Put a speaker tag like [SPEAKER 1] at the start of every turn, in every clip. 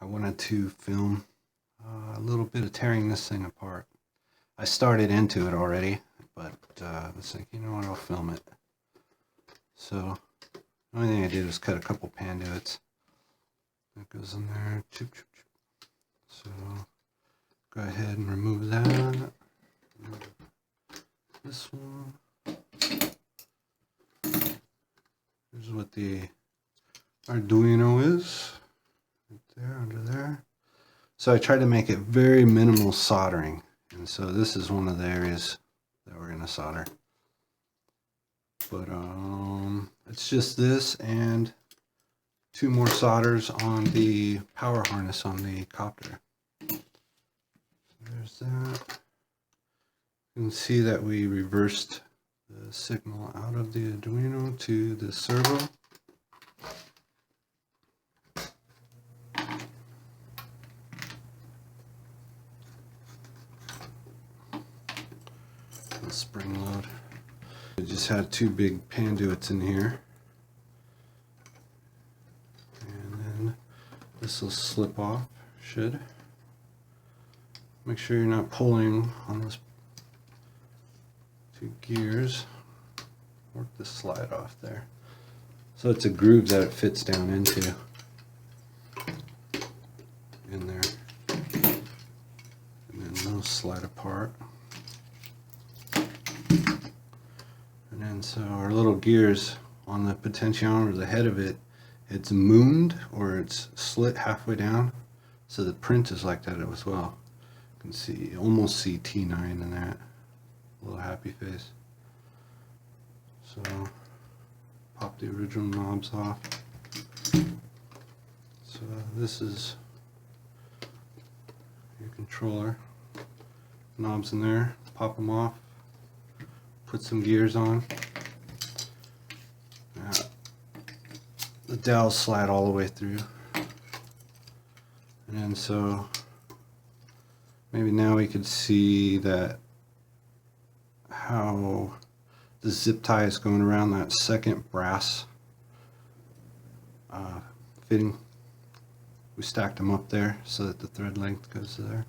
[SPEAKER 1] I wanted to film a little bit of tearing this thing apart. I started into it already, but I was like, you know what, I'll film it. So the only thing I did was cut a couple panduits. That goes in there. Choop, choop, choop. So go ahead and remove that. This one. Here's what the Arduino is. Right there, under there. So I tried to make it very minimal soldering. And so this is one of the areas that we're going to solder. But it's just this and 2 more solders on the power harness on the copter. So there's that. You can see that we reversed the signal out of the Arduino to the servo. The spring load. I just had 2 big panduits in here. And then this will slip off, should. Make sure you're not pulling on those 2 gears. Work the slide off there. So it's a groove that it fits down into. In there. And then those slide apart. And then so our little gears on the potentiometer, the head of it, it's mooned or it's slit halfway down. So the print is like that as well. You can see, almost see T9 in that. A little happy face. So pop the original knobs off. So this is your controller. Knobs in there, pop them off. Put some gears on. The dowels slide all the way through. And then so maybe now we could see that how the zip tie is going around that second brass fitting. We stacked them up there so that the thread length goes there.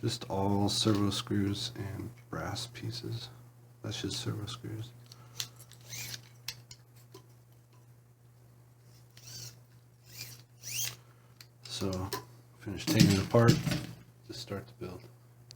[SPEAKER 1] Just all servo screws and brass pieces. That's just servo screws. So, finish taking it apart to start the build.